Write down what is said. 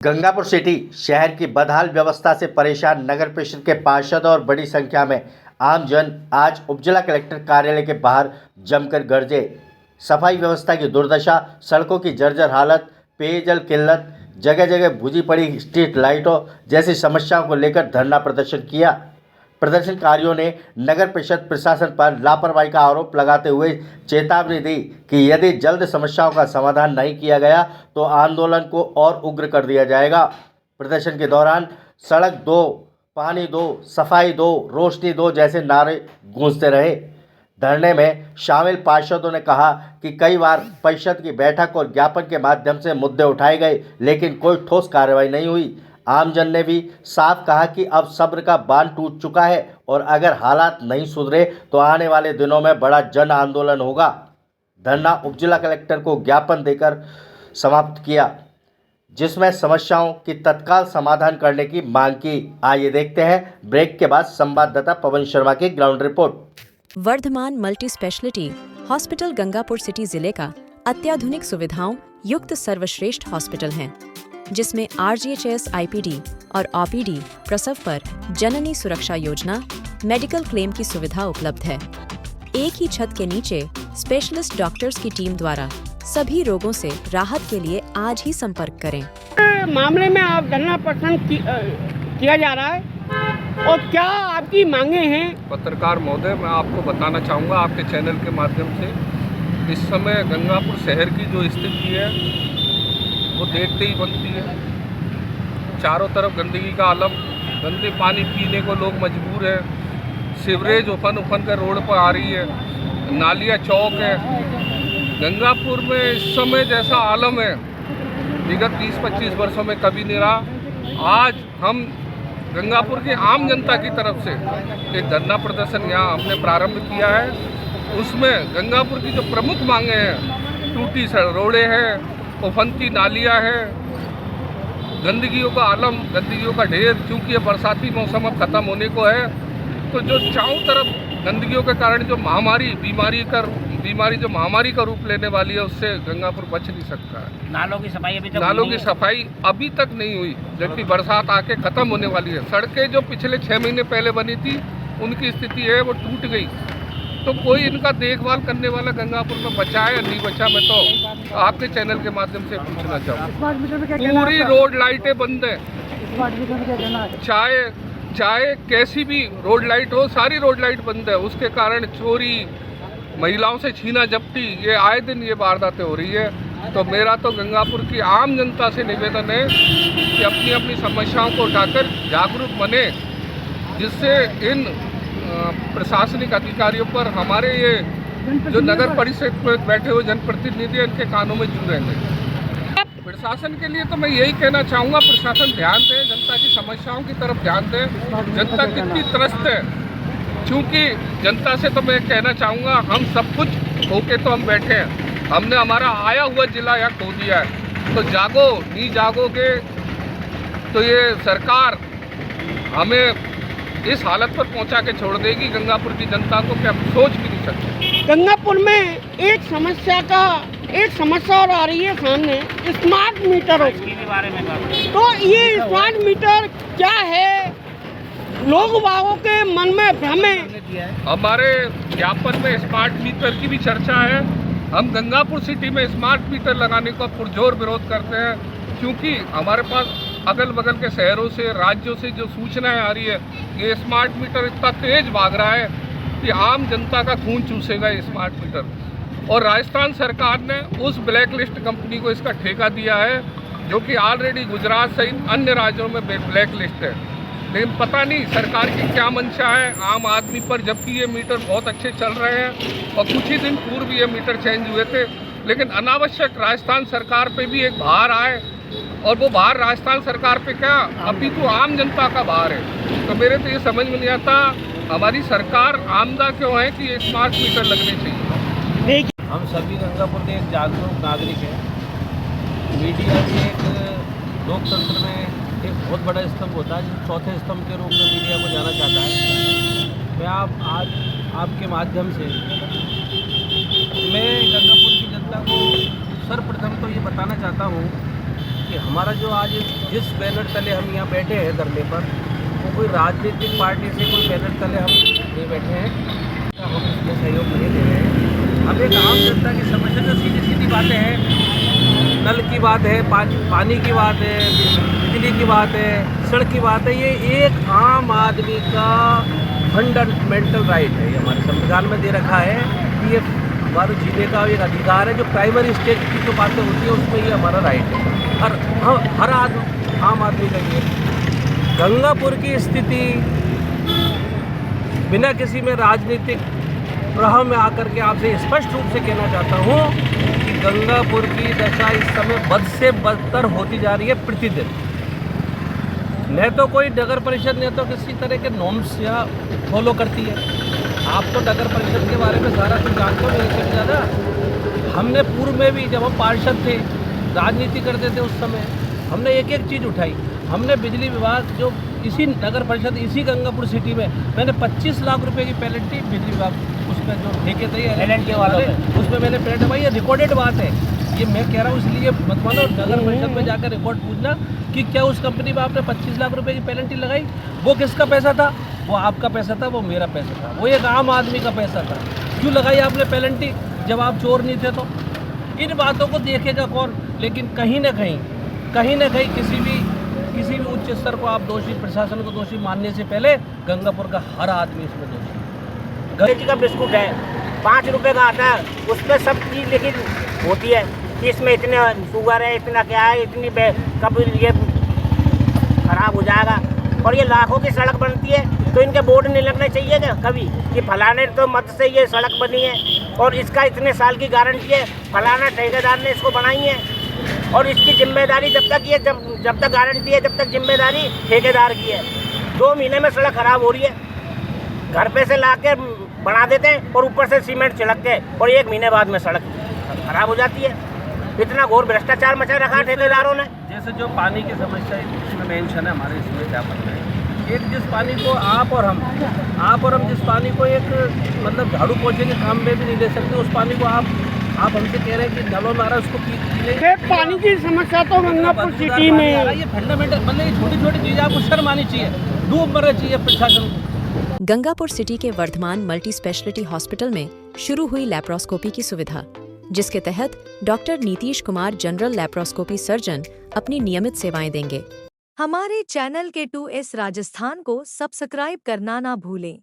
Gangapur city शहर की बदहाल व्यवस्था से परेशान नगर परिषद के पार्षद और बड़ी संख्या में आमजन आज उपजिला कलेक्टर कार्यालय के बाहर जमकर गरजे। सफाई व्यवस्था की दुर्दशा, सड़कों की जर्जर हालत, पेयजल किल्लत, जगह जगह बुझी पड़ी स्ट्रीट लाइटों जैसी समस्याओं को लेकर धरना प्रदर्शन किया। प्रदर्शनकारियों ने नगर परिषद प्रशासन पर लापरवाही का आरोप लगाते हुए चेतावनी दी कि यदि जल्द समस्याओं का समाधान नहीं किया गया तो आंदोलन को और उग्र कर दिया जाएगा। प्रदर्शन के दौरान सड़क दो, पानी दो, सफाई दो, रोशनी दो जैसे नारे गूंजते रहे। धरने में शामिल पार्षदों ने कहा कि कई बार परिषद की बैठक और ज्ञापन के माध्यम से मुद्दे उठाए गए, लेकिन कोई ठोस कार्रवाई नहीं हुई। आमजन ने भी साफ कहा कि अब सब्र का बांध टूट चुका है और अगर हालात नहीं सुधरे तो आने वाले दिनों में बड़ा जन आंदोलन होगा। धरना उपजिला कलेक्टर को ज्ञापन देकर समाप्त किया, जिसमें समस्याओं की तत्काल समाधान करने की मांग की। आइए देखते हैं ब्रेक के बाद संवाददाता पवन शर्मा की ground report. Vardhman multi speciality hospital Gangapur city जिले का अत्याधुनिक सुविधाओं युक्त सर्वश्रेष्ठ हॉस्पिटल है, जिसमें RGHS IPD और OPD प्रसव पर जननी सुरक्षा योजना, मेडिकल क्लेम की सुविधा उपलब्ध है। एक ही छत के नीचे स्पेशलिस्ट डॉक्टर्स की टीम द्वारा सभी रोगों से राहत के लिए आज ही संपर्क करें। मामले में आप धरना प्रदर्शन किया जा रहा है और क्या आपकी मांगे हैं? पत्रकार महोदय, मैं आपको बताना चाहूँगा आपके चैनल के माध्यम से, इस समय गंगापुर शहर की जो स्थिति है वो देखते ही बनती है। चारों तरफ गंदगी का आलम, गंदे पानी पीने को लोग मजबूर हैं। सीवरेज उफन कर रोड पर आ रही है, नालियाँ चौक है। गंगापुर में इस समय जैसा आलम है विगत 20-25 वर्षों में कभी नहीं रहा। आज हम गंगापुर की आम जनता की तरफ से एक धरना प्रदर्शन यहाँ हमने प्रारंभ किया है। उसमें गंगापुर की जो प्रमुख मांगे हैं, टूटी रोडें हैं, उफनती नालियाँ हैं, गंदगियों का आलम, गंदगियों का ढेर। क्योंकि ये बरसाती मौसम अब ख़त्म होने को है, तो जो चारों तरफ गंदगियों के कारण जो बीमारी जो महामारी का रूप लेने वाली है, उससे गंगापुर बच नहीं सकता है। नालों की सफाई अभी तक नहीं हुई, जबकि बरसात आके ख़त्म होने वाली है। सड़कें जो पिछले 6 महीने पहले बनी थी, उनकी स्थिति है वो टूट गई। तो कोई इनका देखभाल करने वाला गंगापुर में बचा है या नहीं बचा, मैं तो आपके चैनल के माध्यम से पूछना चाहूँगा। पूरी रोड लाइटें बंद है, चाहे कैसी भी रोड लाइट हो, सारी रोड लाइट बंद है। उसके कारण चोरी, महिलाओं से छीना झपटी, ये आए दिन ये वारदातें हो रही है। तो मेरा तो गंगापुर की आम जनता से निवेदन है कि अपनी अपनी समस्याओं को उठाकर जागरूक बने, जिससे इन प्रशासनिक अधिकारियों पर हमारे ये जो नगर परिषद में बैठे हुए जनप्रतिनिधि हैं, इनके कानों में जू रहेंगे। प्रशासन के लिए तो मैं यही कहना चाहूँगा, प्रशासन ध्यान दे, जनता की समस्याओं की तरफ ध्यान दे। जनता कितनी त्रस्त है, क्योंकि जनता से तो मैं कहना चाहूँगा, हम सब कुछ होके तो हम बैठे हैं, हमने हमारा आया हुआ जिला यहाँ खो दिया है। तो जागो, नहीं जागोगे तो ये सरकार हमें इस हालत पर पहुंचा के छोड़ देगी गंगापुर की जनता को, कि हम सोच भी नहीं सकते। गंगापुर में एक समस्या और आ रही है सामने, स्मार्ट मीटरों के बारे में। तो ये स्मार्ट मीटर क्या है, लोग बागों के मन में भ्रम है। हमारे ज्ञापन में स्मार्ट मीटर की भी चर्चा है। हम गंगापुर सिटी में स्मार्ट मीटर लगाने का पुरजोर विरोध करते हैं, क्योंकि हमारे पास अगल बगल के शहरों से, राज्यों से जो सूचनाएं आ रही है, ये स्मार्ट मीटर इतना तेज भाग रहा है कि आम जनता का खून चूसेगा ये स्मार्ट मीटर। और राजस्थान सरकार ने उस ब्लैक लिस्ट कंपनी को इसका ठेका दिया है, जो कि ऑलरेडी गुजरात सहित अन्य राज्यों में ब्लैक लिस्ट है। लेकिन पता नहीं सरकार की क्या मंशा है आम आदमी पर, जबकि ये मीटर बहुत अच्छे चल रहे हैं और कुछ ही दिन पूर्व ये मीटर चेंज हुए थे। लेकिन अनावश्यक राजस्थान सरकार पे भी एक भार आए, और वो भार राजस्थान सरकार पे क्या, अभी तो आम जनता का भार है। तो मेरे तो ये समझ में नहीं आता, हमारी सरकार आमदा क्यों है कि ये स्मार्ट मीटर लगने चाहिए। हम सभी गंगापुर के एक जागरूक नागरिक हैं। मीडिया भी एक लोकतंत्र में एक बहुत बड़ा स्तंभ होता है, जिस चौथे स्तंभ के रूप में मीडिया को जाना जाता है। मैं आज आपके माध्यम से मैं गंगापुर की जनता को सर्वप्रथम तो ये बताना चाहता हूँ कि हमारा जो आज जिस बैनर तले हम यहाँ बैठे हैं धरने पर, वो कोई राजनीतिक पार्टी से कोई बैनर तले हम नहीं बैठे हैं, हम इसमें सहयोग नहीं दे रहे हैं। अब एक आम जनता की समस्या जो सीधी सीधी बातें हैं, नल की बात है, पानी की बात है, बिजली की बात है, सड़क की बात है, ये एक आम आदमी का फंडामेंटल राइट है। ये हमारे संविधान में दे रखा है कि ये हमारे जीने का एक अधिकार है। जो प्राइमरी स्टेज की जो बातें होती है उसमें ये हमारा राइट है, हर आम आदमी का ये। गंगापुर की स्थिति बिना किसी में राजनीतिक प्रभाव में आकर के आपसे स्पष्ट रूप से कहना चाहता हूँ कि गंगापुर की दशा इस समय बद से बदतर होती जा रही है प्रतिदिन। न तो कोई नगर परिषद न तो किसी तरह के नॉर्म्स या फॉलो करती है। आप तो नगर परिषद के बारे में सारा कुछ जानते हो मेरे से ज़्यादा। हमने पूर्व में भी जब हम पार्षद थे, राजनीति करते थे, उस समय हमने एक एक चीज़ उठाई। हमने बिजली विभाग जो इसी नगर परिषद इसी गंगापुर सिटी में मैंने 25 लाख रुपए की पेनल्टी बिजली विभाग उसमें जो ठेके थे LNT वाले उसमें मैंने पेनल्टी भाई, ये रिकॉर्डेड बात है। ये मैं कह रहा हूँ इसलिए मत मानो, नगर परिषद में जाकर रिकॉर्ड पूछना कि क्या उस कंपनी में आपने 25 लाख रुपए की पेनल्टी लगाई। वो किसका पैसा था? वो आपका पैसा था, वो मेरा पैसा था, वो एक आम आदमी का पैसा था। क्यों लगाई आपने पेनल्टी जब आप चोर नहीं थे? तो इन बातों को देखेगा कौन? लेकिन कहीं ना कहीं किसी भी उच्च स्तर को आप दोषी, प्रशासन को दोषी मानने से पहले गंगापुर का हर आदमी इसमें दोषी। जी का बिस्कुट है 5 रुपए का आता है, उस पर सब चीज़ लेकिन होती है कि इसमें इतने शुगर है, इतना क्या है, इतनी कब ये खराब हो जाएगा। और ये लाखों की सड़क बनती है तो इनके बोर्ड नहीं लगने चाहिए क्या कभी कि फलाने तो मत से ये सड़क बनी है और इसका इतने साल की गारंटी है, फलाना ठेकेदार ने इसको बनाई है और इसकी जिम्मेदारी जब तक गारंटी है, जब तक जिम्मेदारी ठेकेदार की है। 2 महीने में सड़क खराब हो रही है, घर पे से ला के बना देते हैं और ऊपर से सीमेंट छिड़क के और 1 महीने बाद में सड़क खराब हो जाती है। इतना घोर भ्रष्टाचार मचा रखा ठेकेदारों ने। जैसे जो पानी की समस्या इसमें मेंशन है हमारे इसमें क्या बनता है, एक जिस पानी को आप और हम जिस पानी को एक मतलब झाड़ू पोछे के काम में भी नहीं ले सकते, उस पानी को आप हमसे कह रहे हैं कि नलों में आ रहा है उसको पी पानी की समस्या तो गंगापुर सिटी में ये फंडामेंटल मतलब ये छोटी छोटी चीज़ें आपको शर्म आनी चाहिए, डूब मरना चाहिए प्रशासन को। गंगापुर सिटी के वर्धमान मल्टी स्पेशलिटी हॉस्पिटल में शुरू हुई लैप्रोस्कोपी की सुविधा, जिसके तहत doctor Nitish Kumar general laparoscopy surgeon अपनी नियमित सेवाएं देंगे। हमारे चैनल के 2S राजस्थान को सब्सक्राइब करना ना भूलें।